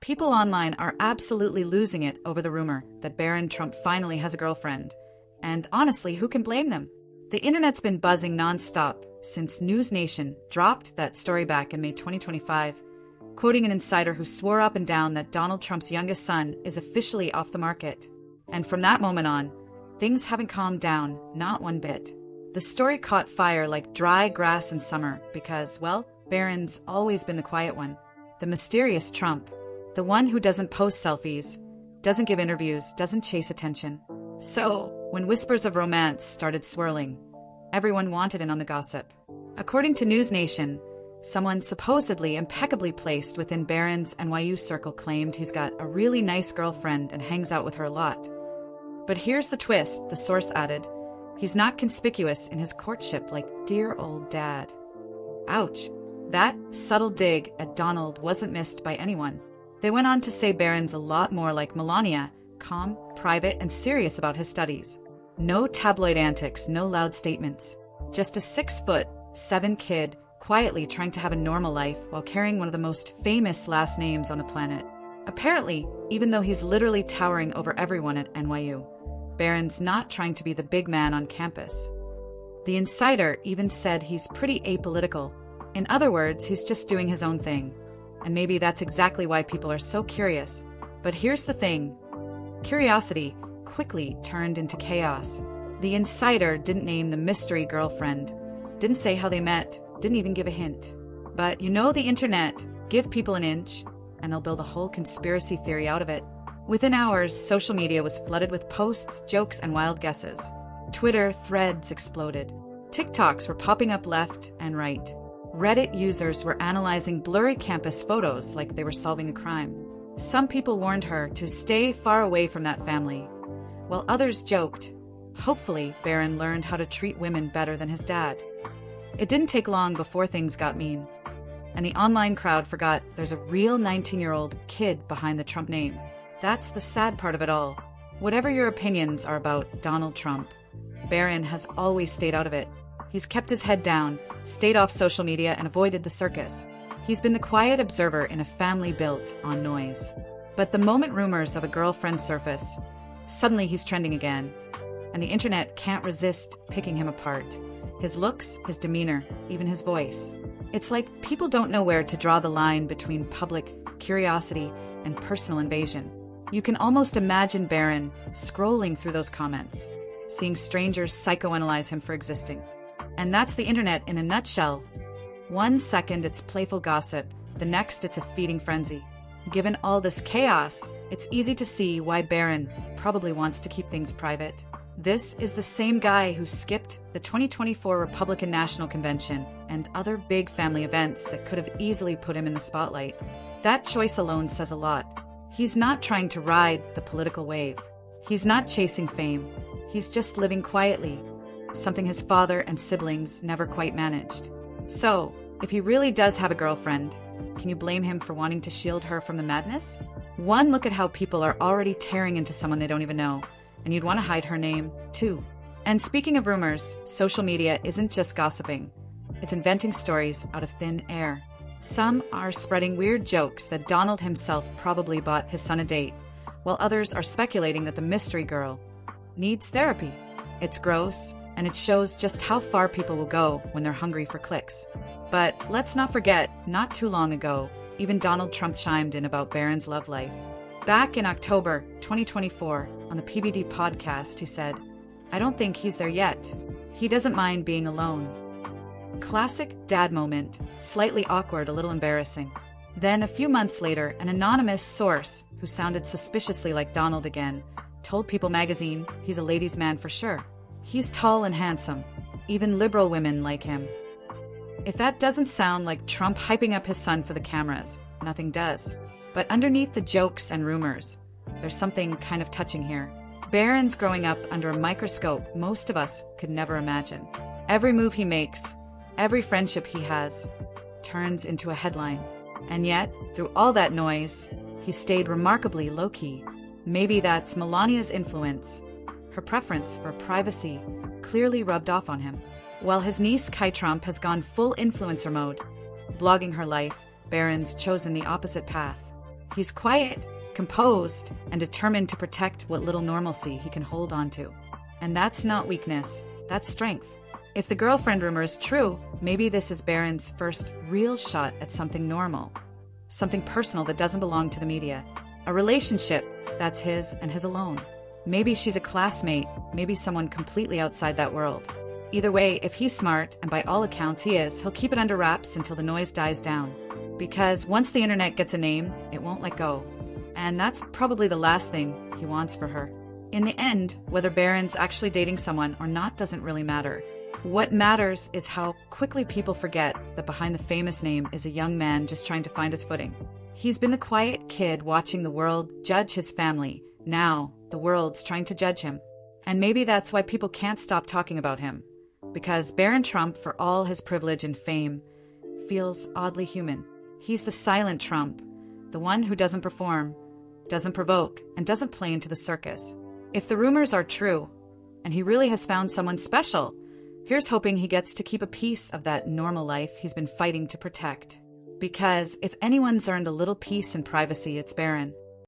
People online are absolutely losing it over the rumor that Barron Trump finally has a girlfriend. And honestly, who can blame them? The internet's been buzzing nonstop since News Nation dropped that story back in May 2025, quoting an insider who swore up and down that Donald Trump's youngest son is officially off the market. And from that moment on, things haven't calmed down, not one bit. The story caught fire like dry grass in summer because, well, Barron's always been the quiet one. The mysterious Trump. The one who doesn't post selfies, doesn't give interviews, doesn't chase attention. So, when whispers of romance started swirling, everyone wanted in on the gossip. According to News Nation, someone supposedly impeccably placed within Barron's NYU circle claimed he's got a really nice girlfriend and hangs out with her a lot. But here's the twist, the source added. He's not conspicuous in his courtship like dear old dad. Ouch. That subtle dig at Donald wasn't missed by anyone. They went on to say Barron's a lot more like Melania, calm, private, and serious about his studies. No tabloid antics, no loud statements. Just a 6'7" kid, quietly trying to have a normal life while carrying one of the most famous last names on the planet. Apparently, even though he's literally towering over everyone at NYU, Barron's not trying to be the big man on campus. The insider even said he's pretty apolitical. In other words, he's just doing his own thing. And maybe that's exactly why people are so curious. But here's the thing. Curiosity quickly turned into chaos. The insider didn't name the mystery girlfriend, didn't say how they met, didn't even give a hint. But you know the internet, give people an inch, and they'll build a whole conspiracy theory out of it. Within hours, social media was flooded with posts, jokes, and wild guesses. Twitter threads exploded. TikToks were popping up left and right. Reddit users were analyzing blurry campus photos like they were solving a crime. Some people warned her to stay far away from that family, while others joked, hopefully Barron learned how to treat women better than his dad. It didn't take long before things got mean, and the online crowd forgot there's a real 19-year-old kid behind the Trump name. That's the sad part of it all. Whatever your opinions are about Donald Trump, Barron has always stayed out of it. He's kept his head down, stayed off social media, and avoided the circus. He's been the quiet observer in a family built on noise. But the moment rumors of a girlfriend surface, suddenly he's trending again. And the internet can't resist picking him apart. His looks, his demeanor, even his voice. It's like people don't know where to draw the line between public curiosity and personal invasion. You can almost imagine Barron scrolling through those comments, seeing strangers psychoanalyze him for existing. And that's the internet in a nutshell. 1 second it's playful gossip, the next it's a feeding frenzy. Given all this chaos, it's easy to see why Barron probably wants to keep things private. This is the same guy who skipped the 2024 Republican National Convention and other big family events that could have easily put him in the spotlight. That choice alone says a lot. He's not trying to ride the political wave. He's not chasing fame. He's just living quietly, something his father and siblings never quite managed. So, if he really does have a girlfriend, can you blame him for wanting to shield her from the madness? One look at how people are already tearing into someone they don't even know, and you'd want to hide her name, too. And speaking of rumors, social media isn't just gossiping. It's inventing stories out of thin air. Some are spreading weird jokes that Donald himself probably bought his son a date, while others are speculating that the mystery girl needs therapy. It's gross, and it shows just how far people will go when they're hungry for clicks. But let's not forget, not too long ago, even Donald Trump chimed in about Barron's love life. Back in October 2024, on the PBD podcast, he said, "I don't think he's there yet. He doesn't mind being alone." Classic dad moment, slightly awkward, a little embarrassing. Then, a few months later, an anonymous source, who sounded suspiciously like Donald again, told People magazine he's a ladies' man for sure. He's tall and handsome. Even liberal women like him. If that doesn't sound like Trump hyping up his son for the cameras, nothing does. But underneath the jokes and rumors, there's something kind of touching here. Barron's growing up under a microscope most of us could never imagine. Every move he makes, every friendship he has, turns into a headline. And yet, through all that noise, he stayed remarkably low-key. Maybe that's Melania's influence. Her preference for privacy clearly rubbed off on him. While his niece Kai Trump has gone full influencer mode, blogging her life, Barron's chosen the opposite path. He's quiet, composed, and determined to protect what little normalcy he can hold on to. And that's not weakness, that's strength. If the girlfriend rumor is true, maybe this is Barron's first real shot at something normal. Something personal that doesn't belong to the media. A relationship that's his and his alone. Maybe she's a classmate, maybe someone completely outside that world. Either way, if he's smart, and by all accounts he is, he'll keep it under wraps until the noise dies down. Because once the internet gets a name, it won't let go. And that's probably the last thing he wants for her. In the end, whether Barron's actually dating someone or not doesn't really matter. What matters is how quickly people forget that behind the famous name is a young man just trying to find his footing. He's been the quiet kid watching the world judge his family. Now, the world's trying to judge him. And maybe that's why people can't stop talking about him. Because Barron Trump, for all his privilege and fame, feels oddly human. He's the silent Trump, the one who doesn't perform, doesn't provoke, and doesn't play into the circus. If the rumors are true, and he really has found someone special, here's hoping he gets to keep a piece of that normal life he's been fighting to protect. Because if anyone's earned a little peace and privacy, it's Barron.